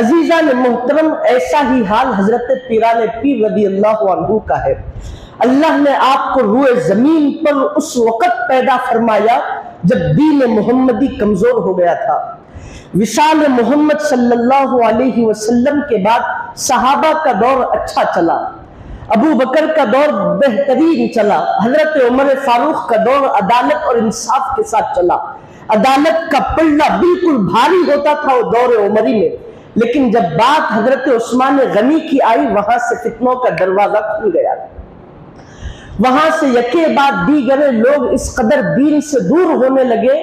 عزیزان محترم، ایسا ہی حال حضرت پیران پیر رضی اللہ عنہ کا ہے۔ اللہ نے آپ کو روئے زمین پر اس وقت پیدا فرمایا جب دین محمدی کمزور ہو گیا تھا۔ وصال محمد صلی اللہ علیہ وسلم کے بعد صحابہ کا دور اچھا چلا، ابو بکر کا دور بہترین چلا، حضرت عمر فاروق کا دور عدالت اور انصاف کے ساتھ چلا۔ عدالت کا پلڑا بالکل بھاری ہوتا تھا وہ دور عمری میں، لیکن جب بات حضرت عثمان غنی کی آئی وہاں سے فتنوں کا دروازہ کھل گیا۔ وہاں سے یکے بعد دیگر لوگ اس قدر دین سے دور ہونے لگے۔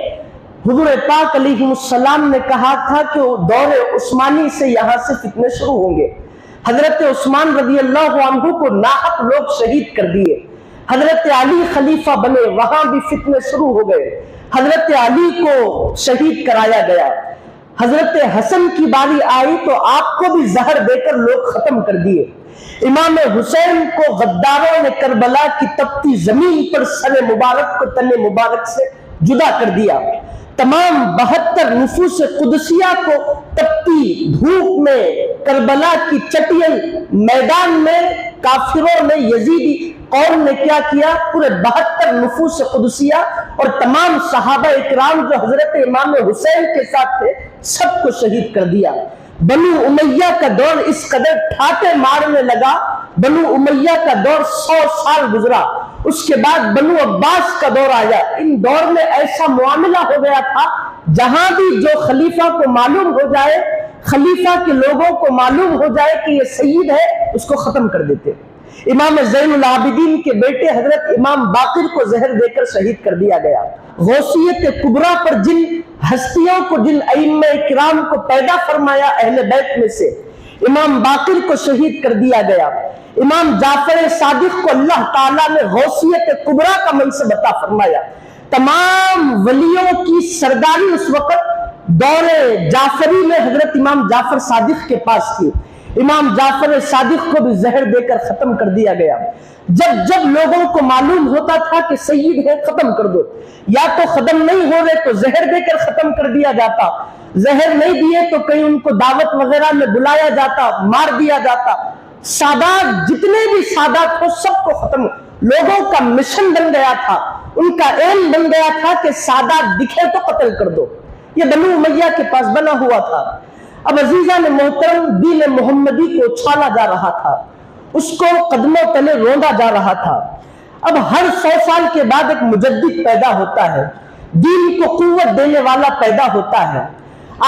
حضور پاک علیہ السلام نے کہا تھا کہ دور عثمانی سے یہاں سے فتنے شروع ہوں گے۔ حضرت عثمان رضی اللہ عنہ کو ناحق لوگ شہید کر دیے، حضرت علی خلیفہ بنے، وہاں بھی فتنے شروع ہو گئے، حضرت علی کو شہید کرایا گیا۔ حضرت حسن کی باری آئی تو آپ کو بھی زہر دے کر لوگ ختم کر دیے۔ امام حسین کو غداروں نے کربلا کی تپتی زمین پر سر مبارک کو تن مبارک سے جدا کر دیا۔ تمام 72 نفوس قدسیہ کو تپتی دھوپ میں کربلا کی چٹیل میدان میں کافروں نے، یزیدی قوم نے کیا کیا، پورے 72 نفوس قدسیہ اور تمام صحابہ اکرام جو حضرت امام حسین کے ساتھ تھے سب کو شہید کر دیا۔ بنو امیہ کا دور اس قدر ٹھاٹے مارنے لگا، بنو امیہ کا دور 100 سال گزرا، اس کے بعد بنو عباس کا دور آیا۔ ان دور میں ایسا معاملہ ہو گیا تھا جہاں بھی جو خلیفہ کو معلوم ہو جائے، خلیفہ کے لوگوں کو معلوم ہو جائے کہ یہ سید ہے، اس کو ختم کر دیتے۔ امام زین العابدین کے بیٹے حضرت امام باقر کو زہر دے کر شہید کر دیا گیا۔ غوثیت کبریٰ پر جن ہستیوں کو، جن ائمہ کرام کو پیدا فرمایا اہل بیت میں سے، امام باقر کو شہید کر دیا گیا۔ امام جعفر صادق کو اللہ تعالیٰ نے غوثیت کبریٰ کا منصب عطا فرمایا۔ تمام ولیوں کی سرداری اس وقت دور جعفری میں حضرت امام جعفر صادق کے پاس تھی۔ امام جعفر صادق کو بھی زہر دے کر ختم کر دیا گیا۔ جب جب لوگوں کو معلوم ہوتا تھا کہ سید ہے ختم کر دو، یا تو ختم نہیں ہو رہے تو زہر دے کر ختم کر دیا جاتا، زہر نہیں دیے تو کہیں ان کو دعوت وغیرہ میں بلایا جاتا، مار دیا جاتا۔ سادات جتنے بھی سادات ہو سب کو ختم، لوگوں کا مشن بن گیا تھا، ان کا ایم بن گیا تھا کہ سادات دکھے تو قتل کر دو۔ یہ بنو امیہ کے پاس بنا ہوا تھا۔ اب عزیزان محترم، دین محمدی کو اچھالا جا رہا تھا، اس کو قدموں تلے روندا جا رہا تھا۔ اب ہر 100 سال کے بعد ایک مجدد پیدا ہوتا ہے، دین کو قوت دینے والا پیدا ہوتا ہے۔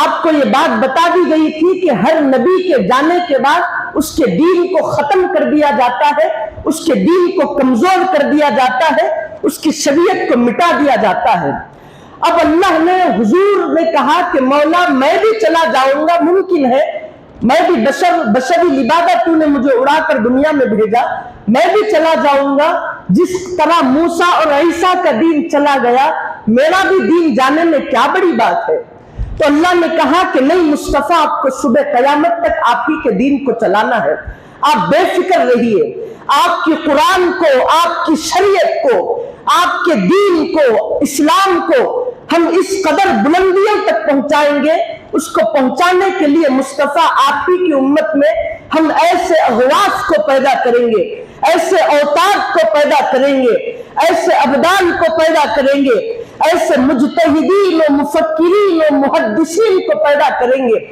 آپ کو یہ بات بتا دی گئی تھی کہ ہر نبی کے جانے کے بعد اس کے دین کو ختم کر دیا جاتا ہے، اس کے دین کو کمزور کر دیا جاتا ہے، اس کی شریعت کو مٹا دیا جاتا ہے۔ اب اللہ نے، حضور نے کہا کہ مولا میں بھی چلا جاؤں گا، ممکن ہے میں بھی بشری لبادہ تو نے مجھے اڑا کر دنیا میں بھیجا، میں بھی چلا جاؤں گا۔ جس طرح موسیٰ اور عیسیٰ کا دین چلا گیا، میرا بھی دین جانے میں کیا بڑی بات ہے۔ تو اللہ نے کہا کہ نہیں مصطفیٰ، آپ کو صبح قیامت تک آپ ہی کے دین کو چلانا ہے، آپ بے فکر رہیے۔ آپ کی قرآن کو، آپ کی شریعت کو، آپ کے دین کو، اسلام کو ہم اس قدر بلندیوں تک پہنچائیں گے، اس کو پہنچانے کے لیے مصطفیٰ آپ ہی کی امت میں ہم ایسے اغواث کو پیدا کریں گے، ایسے اوتاد کو پیدا کریں گے، ایسے ابدان کو پیدا کریں گے، ایسے مجتہدین و مفکرین و محدثین کو پیدا کریں گے،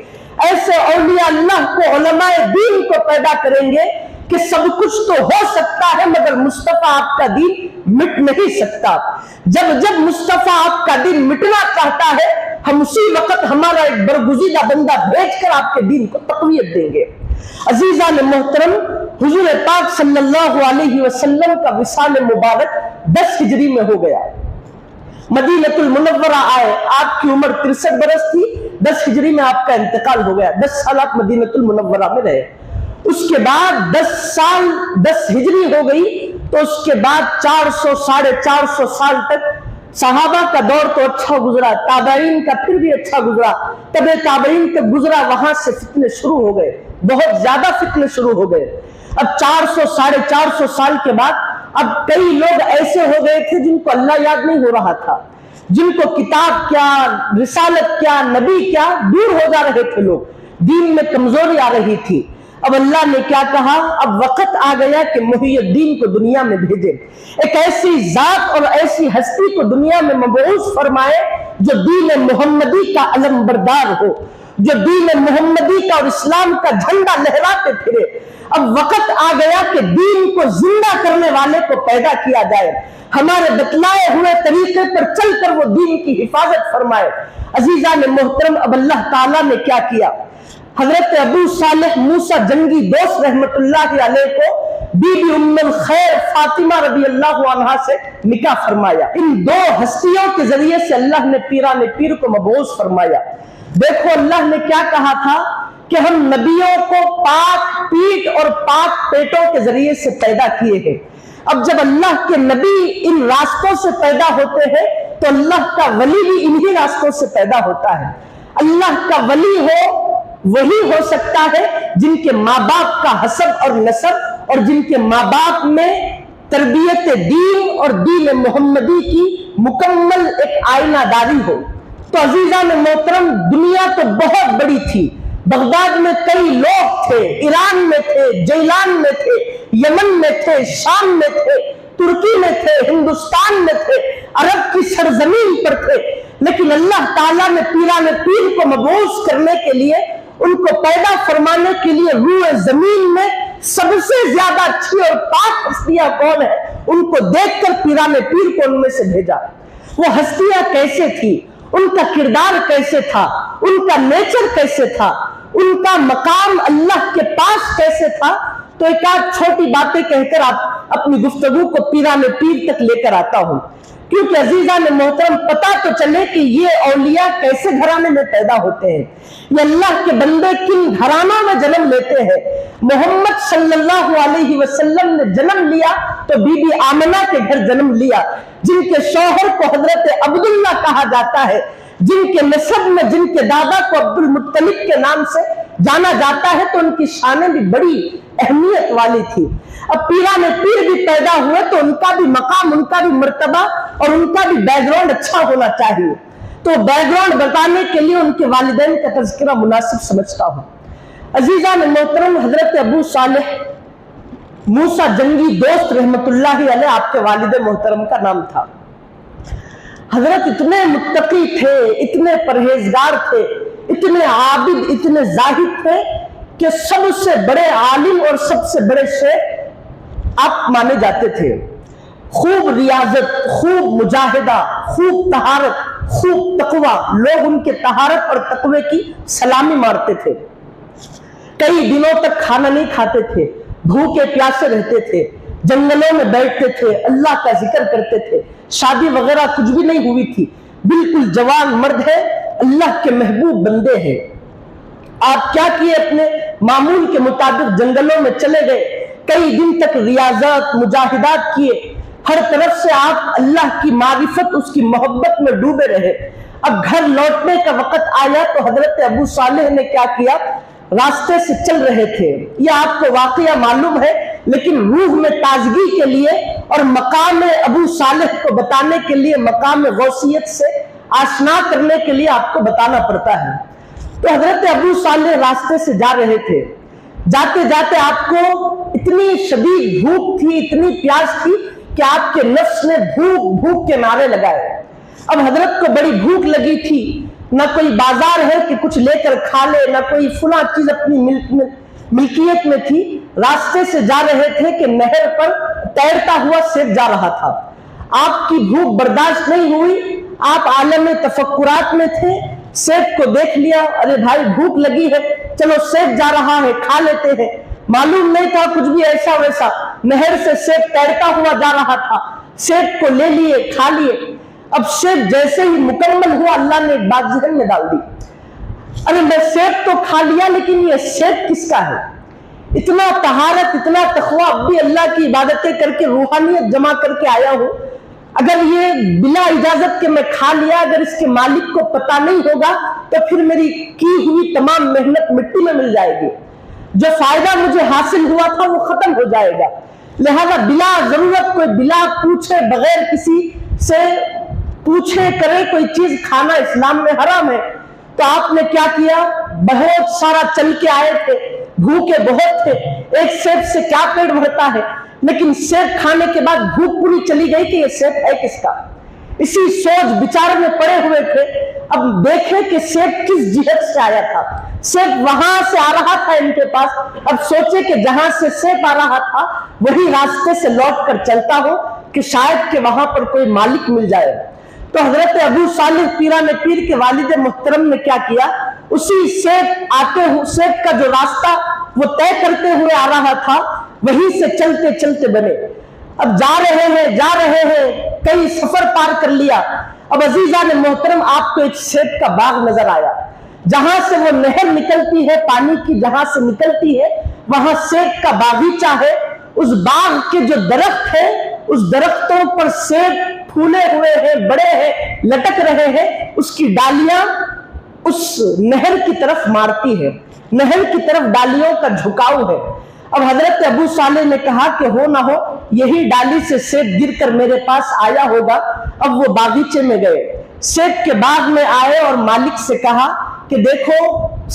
ایسے اولیاء اللہ کو، علماء دین کو پیدا کریں گے کہ سب کچھ تو ہو سکتا ہے مگر مصطفیٰ آپ کا دین مٹ نہیں سکتا۔ جب جب مصطفیٰ آپ کا دین مٹنا چاہتا ہے، ہم اسی وقت ہمارا ایک برگزیدہ بندہ بھیج کر آپ کے دین کو تقویت دیں گے۔ عزیزان محترم، حضور پاک صلی اللہ علیہ وسلم کا وصال مبارک 10 ہجری میں ہو گیا۔ مدینہ المنورہ آئے، آپ کی عمر 63 برس تھی، 10 ہجری میں آپ کا انتقال ہو گیا۔ 10 سال آپ مدینہ المنورہ میں رہے۔ اس کے بعد 10 سال 10 ہجری ہو گئی تو اس کے بعد 400 ساڑھے 400 سال تک صحابہ کا دور تو اچھا گزرا، تابعین کا پھر بھی اچھا گزرا، تبع تابعین کا گزرا، وہاں سے فتنے شروع ہو گئے، بہت زیادہ فتنے شروع ہو گئے۔ اب 400 ساڑھے 400 سال کے بعد اب کئی لوگ ایسے ہو گئے تھے جن کو اللہ یاد نہیں ہو رہا تھا، جن کو کتاب کیا، رسالت کیا، نبی کیا دور ہو جا رہے تھے لوگ۔ دین میں کمزوری آ رہی تھی۔ اب اللہ نے کیا کہا؟ اب وقت آ گیا کہ محی الدین کو دنیا میں بھیجے، ایک ایسی ذات اور ایسی ہستی کو دنیا میں مبعوث فرمائے جو دین محمدی کا علم بردار ہو، جو دین محمدی کا اور اسلام کا جھنڈا لہراتے پھرے۔ اب وقت آ گیا کہ دین کو زندہ کرنے والے کو پیدا کیا جائے، ہمارے بتلائے ہوئے طریقے پر چل کر وہ دین کی حفاظت فرمائے۔ عزیزان محترم، اب اللہ تعالیٰ نے کیا کیا؟ حضرت ابو صالح موسیٰ جنگی دوست رحمت اللہ علیہ کو بی بی ام الخیر فاطمہ رضی اللہ عنہا سے نکاح فرمایا۔ ان دو ہستیوں کے ذریعے سے اللہ نے پیران پیر کو مبعوث فرمایا۔ دیکھو اللہ نے کیا کہا تھا کہ ہم نبیوں کو پاک پیٹ اور پاک پیٹوں کے ذریعے سے پیدا کیے ہیں۔ اب جب اللہ کے نبی ان راستوں سے پیدا ہوتے ہیں تو اللہ کا ولی بھی انہی راستوں سے پیدا ہوتا ہے۔ اللہ کا ولی ہو وہی ہو سکتا ہے جن کے ماں باپ کا حسب اور نسب اور جن کے ماں باپ میں تربیت دین اور دین محمدی کی مکمل ایک آئینہ داری ہو۔ تو عزیزان محترم، دنیا تو بہت بڑی تھی، بغداد میں کئی لوگ تھے، ایران میں تھے، جیلان میں تھے، یمن میں تھے، شام میں تھے، ترکی میں تھے، ہندوستان میں تھے، عرب کی سرزمین پر تھے، لیکن اللہ تعالیٰ نے پیران پیر کو مبعوث کرنے کے لیے، ان کو پیدا فرمانے کے لیے روئے زمین میں سب سے زیادہ اچھی اور پاک ہستیاں کون ہیں ان کو دیکھ کر پیران پیر کو ان میں سے بھیجا۔ وہ ہستیاں کیسے تھی، ان کا کردار کیسے تھا، ان کا نیچر کیسے تھا، ان کا مقام اللہ کے پاس کیسے تھا، تو ایک آدھ چھوٹی باتیں کہہ کر آپ اپنی گفتگو کو پیران پیر تک لے کر آتا ہوں، کیونکہ عزیزان محترم پتہ تو چلے کہ یہ اولیاء کیسے گھرانے میں پیدا ہوتے ہیں، یہ اللہ کے بندے کن گھرانوں میں جنم لیتے ہیں۔ محمد صلی اللہ علیہ وسلم نے جنم لیا تو بی بی آمنہ کے گھر جنم لیا، جن کے شوہر کو حضرت عبداللہ کہا جاتا ہے، جن کے نسب میں جن کے دادا کو عبد المطلب کے نام سے جانا جاتا ہے، تو ان کی شانیں بھی بڑی اہمیت والی تھی۔ اب پیران پیر بھی پیدا ہوئے تو ان کا بھی مقام، ان کا بھی مرتبہ اور ان کا بھی بیک گراؤنڈ اچھا ہونا چاہیے، تو بیک گراؤنڈ بتانے کے لیے ان کے والدین کا تذکرہ مناسب سمجھتا ہوں۔ عزیزان محترم، حضرت ابو صالح موسیٰ جنگی دوست رحمت اللہ علیہ آپ کے والد محترم کا نام تھا۔ حضرت اتنے متقی تھے، اتنے پرہیزگار تھے، اتنے عابد، اتنے زاہد تھے کہ سب سے بڑے عالم اور سب سے بڑے شیخ آپ مانے جاتے تھے۔ خوب ریاضت، خوب مجاہدہ، خوب طہارت، خوب تقوی، لوگ ان کے طہارت اور تقوی کی سلامی مارتے تھے۔ کئی دنوں تک کھانا نہیں کھاتے تھے، بھوکے پیاسے رہتے تھے، جنگلوں میں بیٹھتے تھے، اللہ کا ذکر کرتے تھے، شادی وغیرہ کچھ بھی نہیں ہوئی تھی، بالکل جوان مرد ہے، اللہ کے محبوب بندے ہیں۔ آپ کیا کیے؟ اپنے معمول کے مطابق جنگلوں میں چلے گئے، کئی دن تک ریاضات مجاہدات کیے، ہر طرف سے آپ اللہ کی معرفت، اس کی محبت میں ڈوبے رہے۔ اب گھر لوٹنے کا وقت آیا تو حضرت ابو صالح نے کیا کیا؟ راستے سے چل رہے تھے، یہ آپ کو واقعہ معلوم ہے، لیکن روح میں تازگی کے لیے اور مقام ابو صالح کو بتانے کے لیے، مقام غوثیت سے آشنا کرنے کے لیے آپ کو بتانا پڑتا ہے۔ تو حضرت ابو صالح راستے سے جا رہے تھے، جاتے جاتے آپ کو اتنی شدید بھوک تھی، اتنی پیاس تھی کہ آپ کے نفس نے بھوک بھوک کے نعرے لگائے۔ اب حضرت کو بڑی بھوک لگی تھی، نہ کوئی بازار ہے کہ کچھ لے کر کھا لے، نہ کوئی فلاں چیز اپنی ملکیت میں تھی، راستے سے جا رہے تھے کہ نہر پر تیرتا ہوا سیب جا رہا تھا۔ آپ کی بھوک برداشت نہیں ہوئی، آپ عالم تفکرات میں تھے، سیب کو دیکھ لیا، ارے بھائی بھوک لگی ہے، چلو سیب جا رہا ہے کھا لیتے ہیں۔ معلوم نہیں تھا کچھ بھی ایسا ویسا، نہر سے سیب تیرتا ہوا جا رہا تھا، سیب کو لے لیے، کھا لیے۔ اب سیب جیسے ہی مکمل ہوا، اللہ نے ایک بات ذہن میں ڈال دی، ارے میں سیب تو کھا لیا لیکن یہ سیب کس کا ہے؟ اتنا طہارت، اتنا تقوی، اب بھی اللہ کی عبادتیں کر کے روحانیت جمع کر کے آیا ہوں، اگر یہ بلا اجازت کے میں کھا لیا، اگر اس کے مالک کو پتہ نہیں ہوگا تو پھر میری کی ہوئی تمام محنت مٹی میں مل جائے گی، جو فائدہ مجھے حاصل ہوا تھا وہ ختم ہو جائے گا۔ لہذا بلا ضرورت، کوئی بلا پوچھے بغیر کسی سے پوچھے کرے کوئی چیز کھانا اسلام میں حرام ہے۔ تو آپ نے کیا کیا؟ بہت سارا چل کے آئے تھے، بھوکے بہت تھے، ایک سیب سے کیا پیٹ بھرتا ہے، لیکن سیب کھانے کے بعد بھوک پوری چلی گئی کہ یہ سیب ہے کس کا؟ اسی سوچ بچار میں پڑے ہوئے تھے۔ اب دیکھیں کہ سیب کس جہت سے آیا تھا، سیب وہاں سے آ رہا تھا ان کے پاس۔ اب سوچے کہ جہاں سے سیب آ رہا تھا وہی راستے سے لوٹ کر چلتا ہو کہ شاید کہ وہاں پر کوئی مالک مل جائے۔ تو حضرت ابو صالح پیران پیر کے والد محترم نے کیا کیا؟ اسی سیب کا جو راستہ وہ طے کرتے ہوئے آ رہا تھا وہیں سے چلتے چلتے بنے۔ اب جا رہے ہیں کئی سفر پار کر لیا۔ اب عزیزان محترم آپ کو ایک سیب کا باغ نظر آیا، جہاں سے وہ نہر نکلتی ہے پانی کی، جہاں سے نکلتی ہے وہاں سیب کا باغیچہ ہے۔ اس باغ کے جو درخت ہے اس درختوں پر سیب پھولے ہوئے ہیں، بڑے ہیں، لٹک رہے ہیں، اس کی ڈالیاں اس نہر کی طرف مارتی ہے، نہر کی طرف ڈالیوں کا جھکاؤ ہے۔ اب حضرت ابو صالح نے کہا کہ ہو نہ ہو یہی ڈالی سے سیب گر کر میرے پاس آیا ہوگا۔ اب وہ باغیچے میں گئے، سیب کے باغ میں آئے اور مالک سے کہا کہ دیکھو،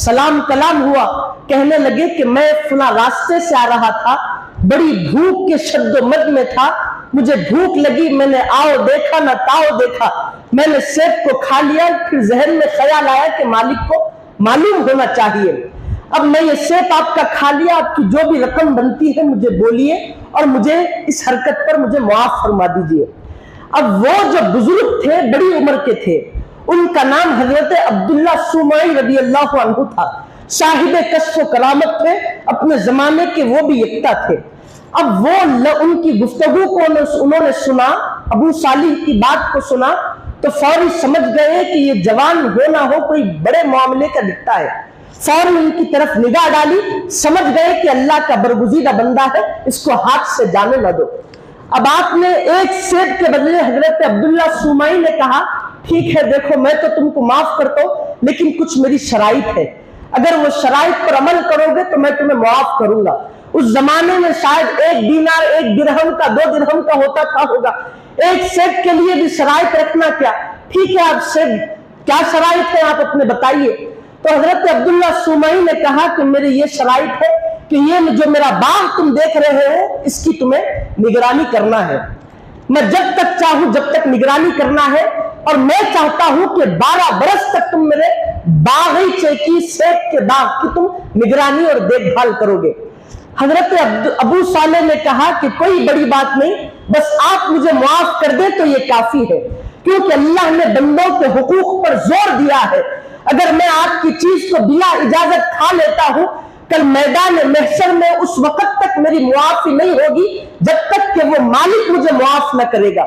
سلام کلام ہوا، کہنے لگے کہ میں فلاں راستے سے آ رہا تھا، بڑی بھوک کے شد و مد میں تھا، مجھے بھوک لگی، میں نے آؤ دیکھا نہ تاؤ دیکھا، میں نے سیب کو کھا لیا، پھر ذہن میں خیال آیا کہ مالک کو معلوم ہونا چاہیے۔ اب میں یہ سیب آپ کا کھا لیا، آپ کی جو بھی رقم بنتی ہے مجھے بولیے اور مجھے اس حرکت پر مجھے معاف فرما دیجیے۔ اب وہ جو بزرگ تھے بڑی عمر کے تھے، ان کا نام حضرت عبداللہ سومائی رضی اللہ عنہ تھا، صاحب کشف و کرامت تھے، اپنے زمانے کے وہ بھی یکتا تھے۔ اب وہ ان کی گفتگو کو انہوں نے سنا، ابو صالح کی بات کو سنا تو فوری سمجھ گئے کہ یہ جوان ہو نہ ہو کوئی بڑے معاملے کا دکھتا ہے۔ فوراً ان کی طرف نگاہ ڈالی، سمجھ گئے کہ اللہ کا برگزیدہ بندہ ہے، اس کو ہاتھ سے جانے نہ دو۔ اب آپ نے ایک سیب کے بدلے حضرت عبداللہ سومائی نے کہا ٹھیک ہے، دیکھو میں تو تم کو معاف کرتا ہوں لیکن کچھ میری شرائط ہے، اگر وہ شرائط پر عمل کرو گے تو میں تمہیں معاف کروں گا۔ اس زمانے میں شاید 1 دینار 1 درہم کا 2 درہم کا ہوتا تھا ہوگا، ایک سیب کے لیے بھی شرائط رکھنا کیا؟ ٹھیک ہے، آپ سیب کیا شرائط ہے آپ اپنے بتائیے۔ تو حضرت عبداللہ سومائی نے کہا کہ میری یہ شرائط ہے کہ یہ جو میرا باغ تم دیکھ رہے ہو اس کی تمہیں نگرانی کرنا ہے، میں جب تک چاہوں جب تک نگرانی کرنا ہے، اور میں چاہتا ہوں کہ 12 برس تک تم میرے باغیچے کی سیب کے باغ کی تم نگرانی اور دیکھ بھال کرو گے۔ حضرت ابو صالح نے کہا کہ کوئی بڑی بات نہیں، بس آپ مجھے معاف کر دیں تو یہ کافی ہے، کیونکہ اللہ نے بندوں کے حقوق پر زور دیا ہے۔ اگر میں آپ کی چیز کو بلا اجازت کھا لیتا ہوں، کل میدان محشر میں اس وقت تک میری معافی نہیں ہوگی جب تک کہ وہ مالک مجھے معاف نہ کرے گا۔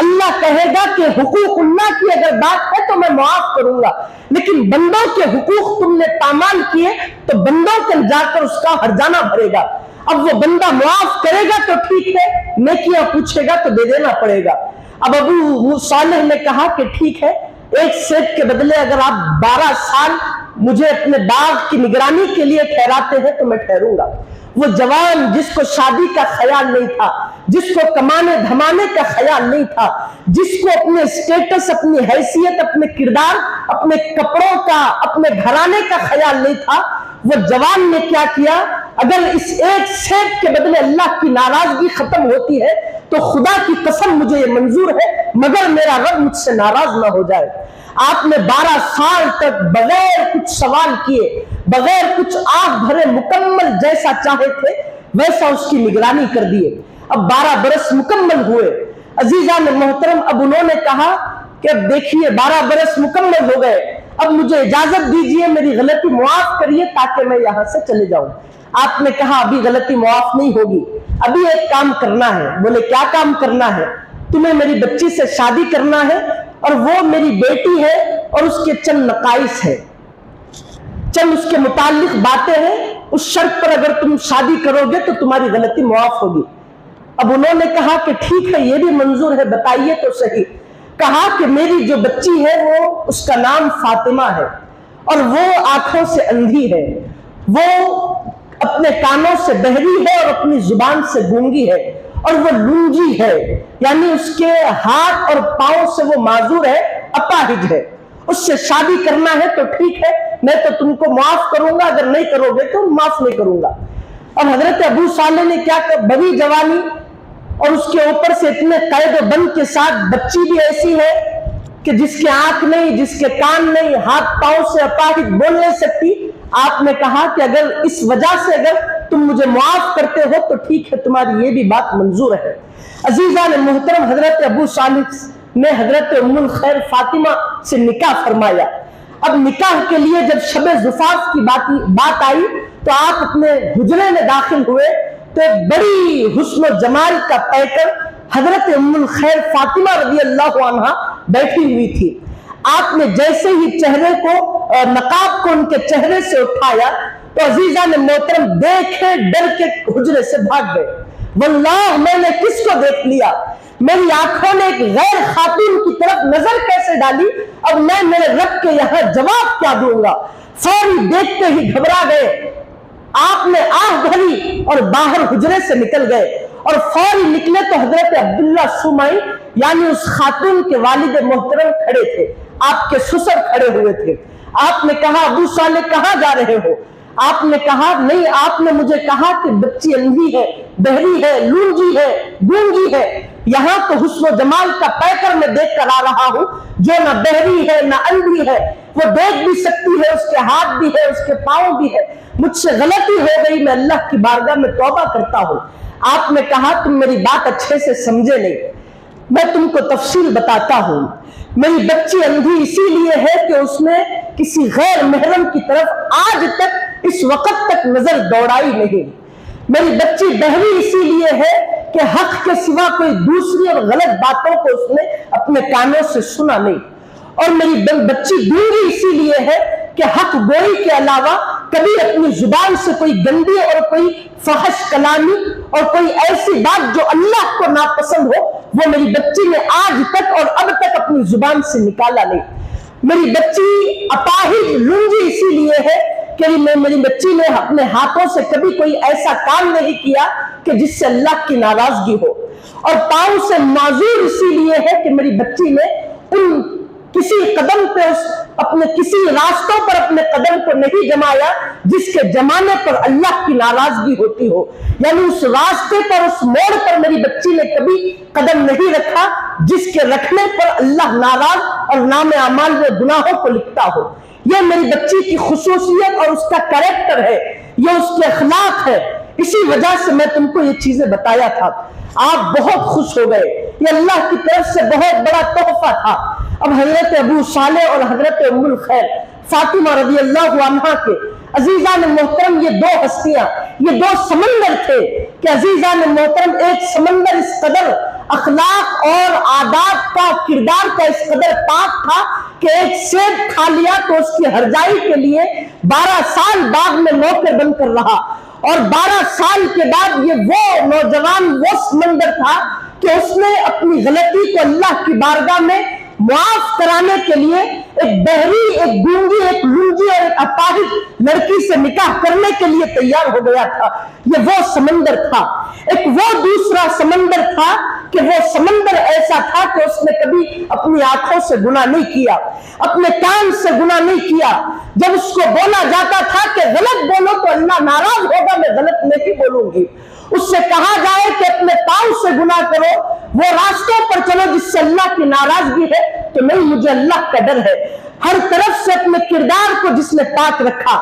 اللہ کہے گا کہ حقوق اللہ کی اگر بات ہے تو میں معاف کروں گا، لیکن بندوں کے حقوق تم نے پامال کیے تو بندوں کے جا کر اس کا ہرجانہ بھرے گا۔ اب وہ بندہ معاف کرے گا تو ٹھیک ہے، نیکیاں پوچھے گا تو دے دینا پڑے گا۔ اب ابو صالح نے کہا کہ ٹھیک ہے، ایک سیب کے بدلے اگر آپ 12 سال مجھے اپنے باغ کی نگرانی کے لیے ٹھہراتے ہیں تو میں ٹھہروں گا۔ وہ جوان جس کو شادی کا خیال نہیں تھا، جس کو کمانے دھمانے کا خیال نہیں تھا، جس کو اپنے سٹیٹس، اپنی حیثیت، اپنے کردار، اپنے کپڑوں کا، اپنے گھرانے کا خیال نہیں تھا، وہ جوان نے کیا کیا؟ اگر اس ایک سیب کے بدلے اللہ کی ناراضگی ختم ہوتی ہے تو خدا کی قسم مجھے یہ منظور ہے، مگر میرا رب مجھ سے ناراض نہ ہو جائے۔ آپ نے 12 سال تک بغیر کچھ سوال کیے، بغیر کچھ آنکھ بھرے مکمل جیسا چاہے تھے ویسا اس کی نگرانی کر دیے۔ اب 12 برس مکمل ہوئے۔ عزیزان محترم، اب انہوں نے کہا کہ اب دیکھیے 12 برس مکمل ہو گئے، اب مجھے اجازت دیجیے، میری غلطی معاف کریے تاکہ میں یہاں سے چلے جاؤں۔ آپ نے کہا ابھی غلطی معاف نہیں ہوگی، ابھی ایک کام کرنا ہے۔ بولے کیا کام کرنا ہے؟ تمہیں میری بچی سے شادی کرنا ہے، اور وہ میری بیٹی ہے اور اس کے چند نقائص ہیں، چند اس کے متعلق باتیں ہیں، اس شرط پر اگر تم شادی کرو گے تو تمہاری غلطی معاف ہوگی۔ اب انہوں نے کہا کہ ٹھیک ہے، یہ بھی منظور ہے، بتائیے تو صحیح۔ کہا کہ میری جو بچی ہے وہ اس کا نام فاطمہ ہے، اور وہ آنکھوں سے اندھی ہے، وہ اپنے کانوں سے بہری ہے اور اپنی زبان سے گونگی ہے، اور وہ لنجی ہے، یعنی اس کے ہاتھ اور پاؤں سے وہ معذور ہے، اپاہج ہے، اس سے شادی کرنا ہے تو ٹھیک ہے، میں تو تم کو معاف کروں گا، اگر نہیں کرو گے تو معاف نہیں کروں گا۔ اور حضرت ابو صالح نے کیا کہ بڑی جوانی اور اس کے اوپر سے اتنے قید و بند کے ساتھ بچی بھی ایسی ہے کہ جس کے آنکھ نہیں، جس کے کان نہیں، ہاتھ پاؤں سے اپاہج بول نہیں سکتی۔ آپ نے کہا کہ اگر اس وجہ سے اگر تم مجھے معاف کرتے ہو تو ٹھیک ہے، تمہاری یہ بھی بات منظور ہے۔ عزیزان محترم، حضرت ابو صالح نے حضرت ام الخیر فاطمہ سے نکاح فرمایا۔ اب نکاح کے لیے جب شب زفاف کی بات آئی تو آپ اپنے حجرے میں داخل ہوئے تو ایک بڑی حسن و جمال کا پیکر حضرت ام الخیر فاطمہ رضی اللہ عنہا بیٹھی ہوئی تھی۔ آپ نے جیسے ہی چہرے کو نقاب کو ان کے چہرے سے اٹھایا تو عزیزان محترم دیکھے ڈر کے حجرے سے بھاگ گئے۔ واللہ میں نے کس کو دیکھ لیا، میری آنکھوں نے ایک غیر خاتون کی طرف نظر کیسے ڈالی، اب میں میرے رب کے یہاں جواب کیا دوں گا۔ فوری دیکھتے ہی گھبرا گئے، آپ نے آہ بھری اور باہر حجرے سے نکل گئے اور فوری نکلے تو حضرت عبداللہ سمائی یعنی اس خاتون کے والد محترم کھڑے تھے، آپ کے سسر کھڑے ہوئے تھے۔ آپ نے کہا ابو صالح کہاں جا رہے ہو؟ آپ نے کہا نہیں، آپ نے مجھے کہا کہ بچی اندھی ہے، بہری ہے، لونجی ہے، گونگی ہے، یہاں تو حسن و جمال کا پیکر میں دیکھ کر آ رہا ہوں جو نہ بہری ہے نہ اندھی ہے، وہ دیکھ بھی سکتی ہے، اس کے ہاتھ بھی ہے، اس کے پاؤں بھی ہے، مجھ سے غلطی ہو گئی، میں اللہ کی بارگاہ میں توبہ کرتا ہوں۔ آپ نے کہا تم میری بات اچھے سے سمجھے نہیں، میں تم کو تفصیل بتاتا ہوں۔ میری بچی اندھی اسی لیے ہے کہ اس نے کسی غیر محرم کی طرف آج تک اس وقت تک نظر دوڑائی نہیں۔ میری بچی بہری اسی لیے ہے کہ حق کے سوا کوئی دوسری اور غلط باتوں کو اس نے اپنے کانوں سے سنا نہیں، اور میری بچی گونگی اسی لیے ہے کہ حق گوئی کے علاوہ کبھی اپنی زبان سے کوئی گندی اور کوئی فحش کلامی اور کوئی ایسی بات جو اللہ کو ناپسند ہو وہ میری بچی نے آج تک اور اب تک اپنی زبان سے نکالا نہیں۔ میری بچی اپاہج لونجی اسی لیے ہے کہ میری بچی نے اپنے ہاتھوں سے کبھی کوئی ایسا کام نہیں کیا کہ جس سے اللہ کی ناراضگی ہو، اور پاؤں سے معذور اسی لیے ہے کہ میری بچی نے ان کسی قدم پہ اپنے کسی راستوں پر اپنے قدم کو نہیں جمایا جس کے جمانے پر اللہ کی ناراضگی ہوتی ہو، یعنی اس راستے پر اس موڑ پر میری بچی نے کبھی قدم نہیں رکھا جس کے رکھنے پر اللہ ناراض اور نام اعمال میں گناہوں کو لکھتا ہو۔ یہ میری بچی کی خصوصیت اور اس کا کریکٹر ہے، یہ اس کے اخلاق ہے، اسی وجہ سے میں تم کو یہ چیزیں بتایا تھا۔ آپ بہت خوش ہو گئے، یہ اللہ کی طرف سے بہت بڑا تحفہ تھا۔ اب حضرت ابو صالح اور حضرت ام الخیر فاطمہ رضی اللہ عنہا کے عزیزان محترم یہ دو ہستیاں، یہ دو سمندر تھے کہ عزیزان محترم ایک سمندر اس قدر اخلاق اور آداب کا، کردار کا اس قدر پاک تھا کہ ایک سیب کھا لیا تو اس کی ہرجائی کے لیے 12 سال باغ میں نوکر بن کر رہا، اور 12 سال کے بعد یہ وہ نوجوان وہ سمندر تھا کہ اس نے اپنی غلطی کو اللہ کی بارگاہ میں معاف کرانے کے لیے ایک بہری، ایک گونگی، ایک لونجی اور ایک اپاہج لڑکی سے نکاح کرنے کے لیے تیار ہو گیا تھا۔ یہ وہ سمندر تھا۔ ایک وہ دوسرا سمندر تھا کہ وہ سمندر ایسا تھا کہ اس نے کبھی اپنی آنکھوں سے گناہ نہیں کیا، اپنے کان سے گناہ نہیں کیا۔ جب اس کو بولا جاتا تھا کہ غلط بولو تو اللہ ناراض ہوگا، میں غلط نہیں بولوں گی۔ اس سے کہا جائے کہ اپنے پاؤں سے گناہ کرو، وہ راستوں پر چلو جس سے اللہ کی ناراضگی ہے، تو نہیں، مجھے اللہ کا ڈر ہے۔ ہر طرف سے اپنے کردار کو جس نے پاک رکھا۔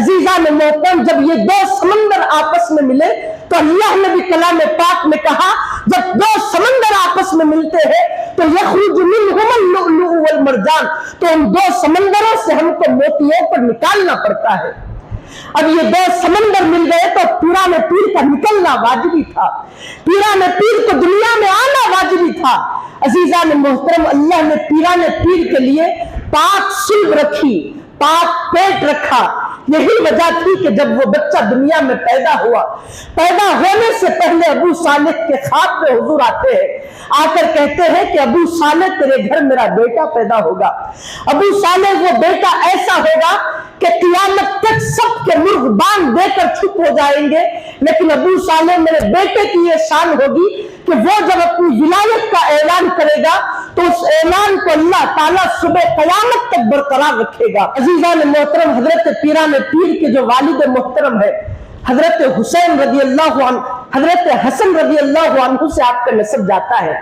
عزیزان محترم، جب یہ دو سمندر آپس میں ملے تو اللہ نے بھی کلام پاک میں کہا جب دو سمندر آپس میں ملتے ہیں تو یخرج منہما اللؤلؤ والمرجان، تو ان دو سمندروں سے ہم کو موتیوں پر نکالنا پڑتا ہے۔ اب یہ دو سمندر مل گئے تو پیران پیر کا نکلنا واجبی تھا، پیران پیر کو دنیا میں آنا واجبی تھا۔ عزیزان محترم، اللہ نے پیران پیر کے لیے پاک صلب رکھی، پاک پیٹ رکھا۔ یہی وجہ تھی کہ جب وہ بچہ دنیا میں پیدا ہوا، پیدا ہونے سے پہلے ابو صالح کے خواب میں حضور آتے ہیں، آ کر کہتے ہیں کہ ابو صالح تیرے گھر میرا بیٹا پیدا ہوگا۔ ابو صالح وہ بیٹا ایسا ہوگا کہ قیامت تک سب کے مرغ بانگ دے کر چھپ ہو جائیں گے، لیکن ابو صالح میرے بیٹے کی یہ شان ہوگی کہ وہ جب اپنی ولایت کا اعلان کرے گا تو اس اعلان کو اللہ تعالیٰ صبح قیامت تک برقرار رکھے گا۔ عزیزان محترم، حضرت پیران پیر کے جو والد محترم ہے حضرت حسین رضی اللہ عنہ، حضرت حسن رضی اللہ عنہ سے آپ کا نسب جاتا ہے،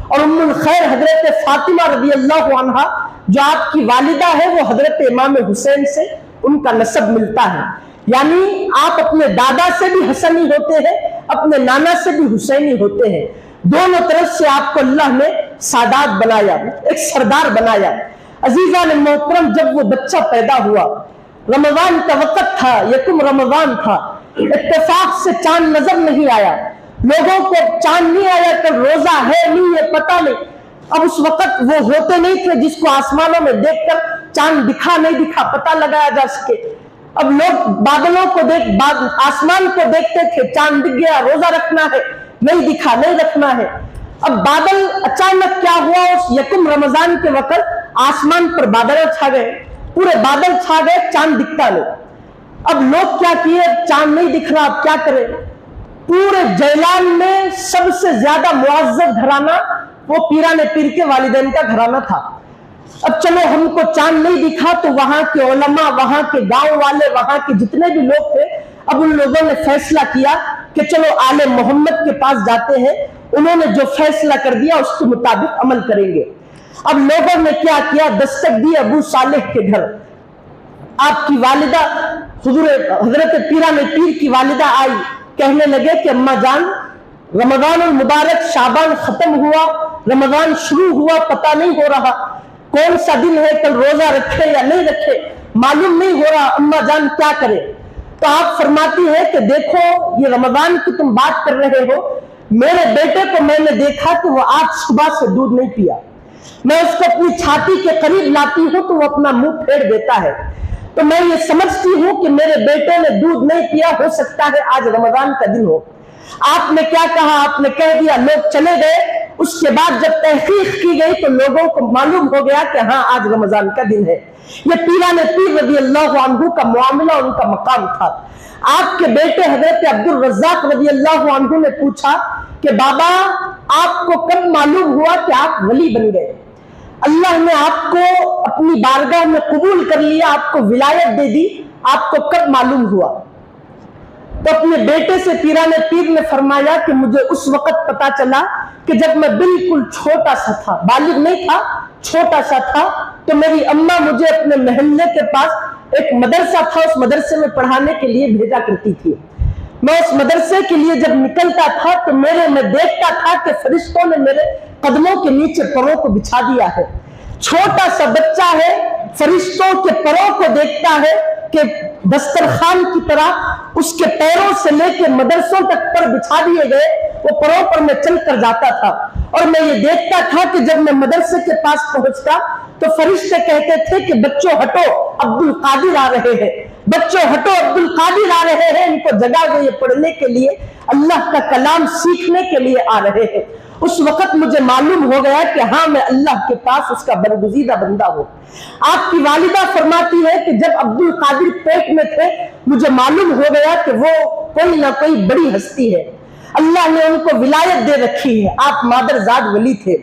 اور ام الخیر حضرت فاطمہ رضی اللہ عنہ جو آپ کی والدہ ہے وہ حضرت امام حسین سے ان کا نسب ملتا ہے، یعنی آپ اپنے دادا سے بھی حسنی ہوتے ہیں، اپنے نانا سے بھی حسینی ہوتے ہیں، دونوں طرف سے آپ کو اللہ نے سادات بنایا، ایک سردار بنایا۔ عزیزان محترم، جب وہ بچہ پیدا ہوا، رمضان کا وقت تھا، یکم رمضان تھا، اتفاق سے چاند نظر نہیں آیا، لوگوں کو چاند نہیں آیا کہ روزہ ہے نہیں ہے پتہ نہیں، اب اس وقت وہ ہوتے نہیں تھے جس کو آسمانوں میں دیکھ کر چاند دکھا نہیں دکھا پتہ لگایا جا سکے، اب لوگ بادلوں کو آسمان کو دیکھتے تھے، چاند دکھ گیا روزہ رکھنا ہے، نہیں دکھا نہیں رکھنا ہے، اب بادل اچانک کیا ہوا، اس یکم رمضان کے وقت آسمان پر بادل چھا گئے، پورے بادل چھا گئے، چاند دکھتا نہیں، اب لوگ کیا کیے، چاند نہیں دکھ رہا، اب کیا کرے، پورے جیلان میں سب سے زیادہ معزز گھرانہ وہ پیران پیر کے والدین کا گھرانہ تھا، اب چلو ہم کو چاند نہیں دکھا تو وہاں کے علماء، وہاں کے گاؤں والے، وہاں کے جتنے بھی لوگ تھے، اب ان لوگوں نے فیصلہ کیا کہ چلو آل محمد کے پاس جاتے ہیں، انہوں نے جو فیصلہ کر دیا اس کے مطابق عمل کریں گے۔ اب لوگوں نے کیا کیا، دستک دی ابو صالح کے گھر، آپ کی والدہ حضرت پیران پیر کی والدہ آئی، کہنے لگے کہ اماں جان، رمضان المبارک شعبان ختم ہوا، رمضان شروع ہوا، پتہ نہیں ہو رہا کون سا دن ہے، کل روزہ رکھے یا نہیں رکھے، معلوم نہیں ہو رہا، اماں جان کیا کرے؟ تو آپ فرماتی ہے کہ دیکھو یہ رمضان کی تم بات کر رہے ہو، میرے بیٹے کو میں نے دیکھا کہ وہ آج صبح سے دودھ نہیں پیا، میں اس کو اپنی چھاتی کے قریب لاتی ہوں تو وہ اپنا منہ پھیر دیتا ہے، تو میں یہ سمجھتی ہوں کہ میرے بیٹے نے دودھ نہیں پیا، ہو سکتا ہے آج رمضان کا دن ہو۔ آپ نے کیا کہا، آپ نے کہہ دیا، لوگ چلے گئے، اس کے بعد جب تحقیق کی گئی تو لوگوں کو معلوم ہو گیا کہ ہاں آج رمضان کا دن ہے۔ یہ پیران پیر رضی اللہ عنہ کا معاملہ، ان کا مقام تھا۔ آپ کے بیٹے حضرت عبد الرزاق رضی اللہ عنہ نے پوچھا کہ بابا آپ کو کب معلوم ہوا کہ آپ ولی بن گئے، اللہ نے آپ کو اپنی بارگاہ میں قبول کر لیا، آپ کو ولایت دے دی، آپ کو کب معلوم ہوا؟ تو اپنے بیٹے سے پیران پیر نے فرمایا کہ مجھے اس وقت پتا چلا کہ جب میں بالکل چھوٹا سا تھا، بالغ نہیں تھا، چھوٹا سا تھا، تو میری اماں مجھے اپنے محلے کے پاس ایک مدرسہ تھا، اس مدرسے میں پڑھانے کے لیے بھیجا کرتی تھی۔ میں اس مدرسے کے لیے جب نکلتا تھا تو میں دیکھتا تھا کہ فرشتوں نے میرے قدموں کے نیچے پروں کو بچھا دیا ہے، چھوٹا سا بچہ ہے، فرشتوں کے پروں کو دیکھتا ہے کہ دسترخوان کی طرح اس کے پیروں سے لے کے مدرسوں تک پر بچھا دیے گئے، وہ پروں پر میں چل کر جاتا تھا، اور میں یہ دیکھتا تھا کہ جب میں مدرسے کے پاس پہنچتا تو فرشتے کہتے تھے کہ بچوں ہٹو، عبد القادر آ رہے ہیں، بچوں ہٹو، عبد القادر آ رہے ہیں، ان کو جگہ دو، یہ پڑھنے کے لیے، اللہ کا کلام سیکھنے کے لیے آ رہے ہیں۔ اس وقت مجھے معلوم ہو گیا کہ ہاں میں اللہ کے پاس اس کا برگزیدہ بندہ ہوں۔ آپ کی والدہ فرماتی ہے کہ جب عبد القادر پیٹ میں تھے مجھے معلوم ہو گیا کہ وہ کوئی نہ کوئی بڑی ہستی ہے، اللہ نے ان کو ولایت دے رکھی ہے، آپ مادرزاد ولی تھے۔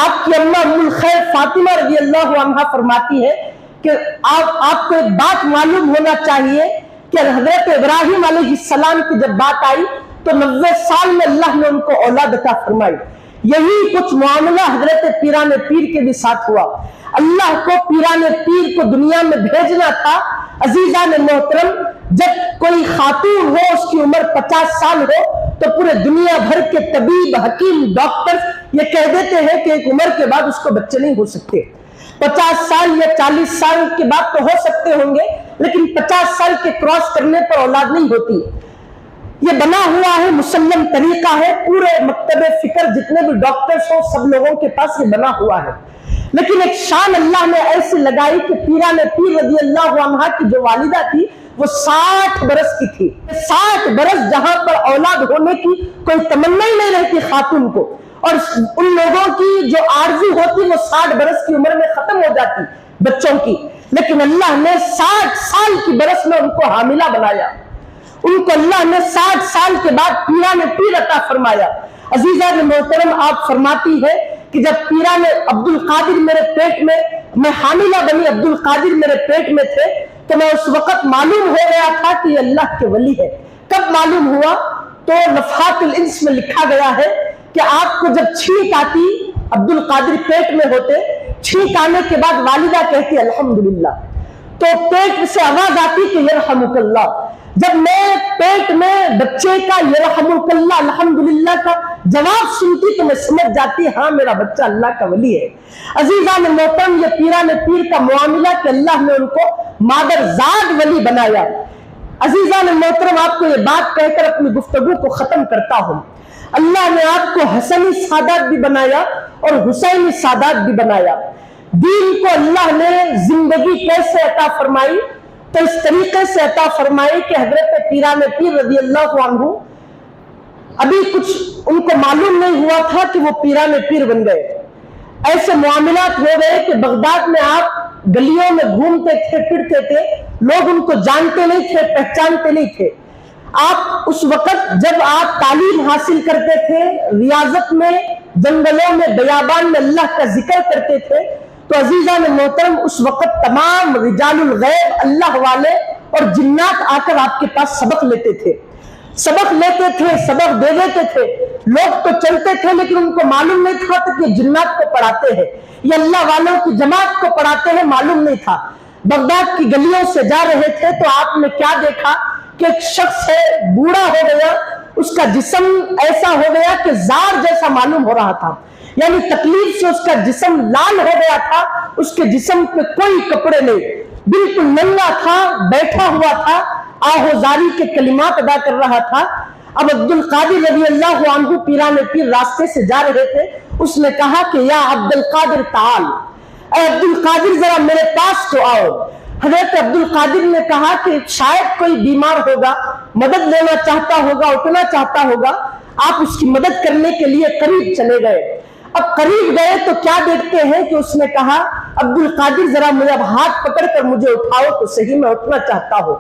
آپ کی اماں ام الخیر فاطمہ رضی اللہ عنہا فرماتی ہے کہ آپ کو ایک بات معلوم ہونا چاہیے کہ حضرت ابراہیم علیہ السلام کی جب بات آئی تو 90 سال میں اللہ نے ان کو اولاد عطا فرمائی۔ یہی کچھ معاملہ حضرت پیران پیر کے بھی ساتھ ہوا۔ اللہ کو پیران پیر کو دنیا میں بھیجنا تھا۔ عزیزان محترم، جب کوئی خاتون ہو اس کی عمر 50 سال ہو تو پورے دنیا بھر کے طبیب، حکیم، ڈاکٹر یہ کہہ دیتے ہیں کہ ایک عمر کے بعد اس کو بچے نہیں ہو سکتے، 50 سال یا 40 سال کے بعد تو ہو سکتے ہوں گے، لیکن 50 سال کے کراس کرنے پر اولاد نہیں ہوتی۔ یہ بنا ہوا ہے، مسلم طریقہ ہے، پورے مکتب فکر جتنے بھی ڈاکٹرز ہوں سب لوگوں کے پاس یہ بنا ہوا ہے، لیکن ایک شان اللہ نے ایسی لگائی کہ پیران پیر رضی اللہ عنہ کی جو والدہ تھی وہ 60 برس کی تھی۔ 60 برس جہاں پر اولاد ہونے کی کوئی تمنا ہی نہیں رہتی خاتون کو، اور ان لوگوں کی جو آرزو ہوتی وہ 60 برس کی عمر میں ختم ہو جاتی بچوں کی، لیکن اللہ نے 60 سال کی برس میں ان کو حاملہ بنایا، ان کو اللہ نے 60 سال کے بعد پیران پیر عطا فرمایا۔ عزیزان محترم، آپ فرماتی ہے کہ جب پیران عبد القادر میرے پیٹ میں حاملہ بنی عبد القادر میرے پیٹ میں تھے تو میں اس وقت معلوم ہو گیا تھا کہ یہ اللہ کے ولی ہے۔ کب معلوم ہوا؟ تو نفحات الانس میں لکھا گیا ہے کہ آپ کو جب چھینک آتی، عبد القادر پیٹ میں ہوتے، چھینک آنے کے بعد والدہ کہتی الحمدللہ، تو پیٹ سے آواز آتی کہ یرحمک اللہ۔ جب میں پیٹ میں بچے کا یرحمک اللہ الحمدللہ کا جواب سنتی تو میں سمجھ جاتی ہاں میرا بچہ اللہ کا ولی ہے۔ عزیزان محترم، یہ پیران پیر کا معاملہ کہ اللہ نے ان کو مادر زاد ولی بنایا۔ عزیزان محترم، آپ کو یہ بات کہہ کر اپنی گفتگو کو ختم کرتا ہوں۔ اللہ نے آپ کو حسنی سادات بھی بنایا اور حسینی سادات بھی بنایا۔ دین کو اللہ نے زندگی کیسے عطا فرمائی؟ تو اس طریقے سے عطا فرمائی کہ حضرت پیران پیر رضی اللہ عنہ ابھی کچھ ان کو معلوم نہیں ہوا تھا کہ وہ پیران پیر بن گئے۔ ایسے معاملات ہو گئے کہ بغداد میں آپ گلیوں میں گھومتے تھے، پھرتے تھے، لوگ ان کو جانتے نہیں تھے، پہچانتے نہیں تھے۔ آپ اس وقت جب آپ تعلیم حاصل کرتے تھے، ریاضت میں، جنگلوں میں، بیابان میں اللہ کا ذکر کرتے تھے، تو عزیزان محترم اس وقت تمام رجال الغیب اللہ والے اور جنات آ کر آپ کے پاس سبق لیتے تھے، سبق لیتے تھے، سبق دے دیتے تھے۔ لوگ تو چلتے تھے لیکن ان کو معلوم نہیں تھا کہ یہ جنات کو پڑھاتے ہیں، یہ اللہ والوں کی جماعت کو پڑھاتے ہیں، معلوم نہیں تھا۔ بغداد کی گلیوں سے جا رہے تھے تو آپ نے کیا دیکھا کہ ایک شخص ہے، بوڑھا ہو گیا، اس کا جسم ایسا ہو گیا کہ زار جیسا معلوم ہو رہا تھا، یعنی تکلیف سے اس کا جسم لال ہو گیا تھا، اس کے جسم پہ کوئی کپڑے نہیں، بالکل ننگا تھا، بیٹھا ہوا تھا، آہوزاری کے کلمات ادا کر رہا تھا۔ اب عبد القادر رضی اللہ عنہ پیران پیر راستے سے جا رہے تھے، اس نے کہا کہ یا عبد القادر تعال، اے عبد القادر ذرا میرے پاس تو آؤ۔ حضرت عبد القادر نے کہا کہ شاید کوئی بیمار ہوگا، مدد لینا چاہتا ہوگا، اٹھنا چاہتا ہوگا، آپ اس کی مدد کرنے کے لیے قریب چلے گئے۔ اب قریب گئے تو کیا دیکھتے ہیں کہ اس نے کہا عبد القادر ذرا میرا ہاتھ پکڑ کر مجھے اٹھاؤ تو صحیح میں اٹھنا چاہتا ہوں۔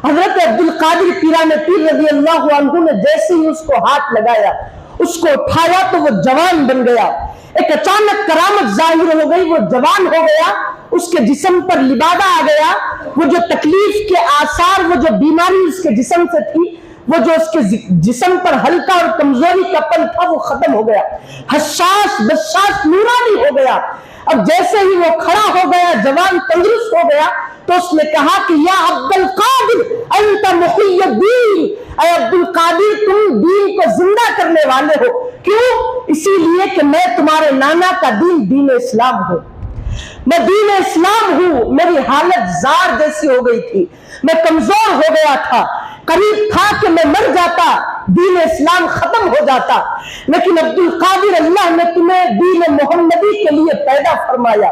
حضرت عبد القادر پیران پیر رضی اللہ عنہ نے جیسے ہی اس کو ہاتھ لگایا، اس کو اٹھایا تو وہ جوان بن گیا، ایک اچانک کرامت ظاہر ہو گئی، وہ جوان ہو گیا، اس کے جسم پر لبادہ آ گیا، وہ جو تکلیف کے آثار، وہ جو بیماری اس کے جسم سے تھی، وہ جو اس کے جسم پر ہلکا اور کمزوری کا پن تھا وہ ختم ہو گیا، حساس بساس نورانی ہو گیا۔ اب جیسے ہی وہ کھڑا ہو گیا، جوان تندرست ہو گیا، تو اس نے کہا کہ یا عبد القادر انت محی الدین، اے عبد القادر تم دین کو زندہ کرنے والے ہو۔ کیوں؟ اسی لیے کہ میں تمہارے نانا کا دین دین اسلام ہوں، میں دین اسلام ہوں۔ میری حالت زار جیسی ہو گئی تھی، میں کمزور ہو گیا تھا، قریب تھا کہ میں مر جاتا، دین اسلام ختم ہو جاتا، لیکن عبد القادر اللہ نے تمہیں دین محمدی کے لیے پیدا فرمایا،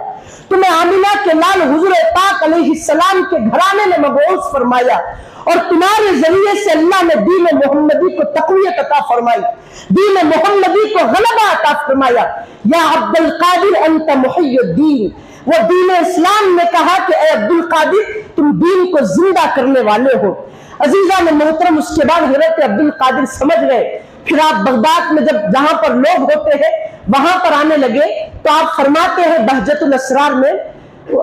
تمہیں آمینہ کے لال حضور پاک علیہ السلام کے گھرانے میں مبعوث فرمایا، اور تمہارے ذریعے سے اللہ نے دین محمدی کو تقویت عطا فرمائی، دین محمدی کو غلبہ عطا فرمایا۔ یا عبد القادر انت محی الدین، وہ دین اسلام نے کہا کہ اے عبد القادر تم دین کو زندہ کرنے والے ہو۔ عزیزان محترم، اس کے بعد حضرت عبد القادر سمجھ گئے۔ پھر آپ بغداد میں جب جہاں پر لوگ ہوتے ہیں وہاں پر آنے لگے تو آپ فرماتے ہیں بہجت الاسرار میں،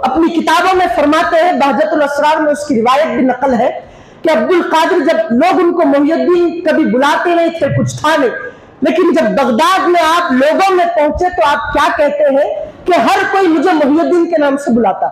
اپنی کتابوں میں فرماتے ہیں، بہجت الاسرار میں اس کی روایت بھی نقل ہے کہ عبد القادر جب لوگ ان کو محی الدین کبھی بلاتے نہیں تھے، کچھ تھا نہیں، لیکن جب بغداد میں آپ لوگوں میں پہنچے تو آپ کیا کہتے ہیں کہ ہر کوئی مجھے محی الدین کے نام سے بلاتا۔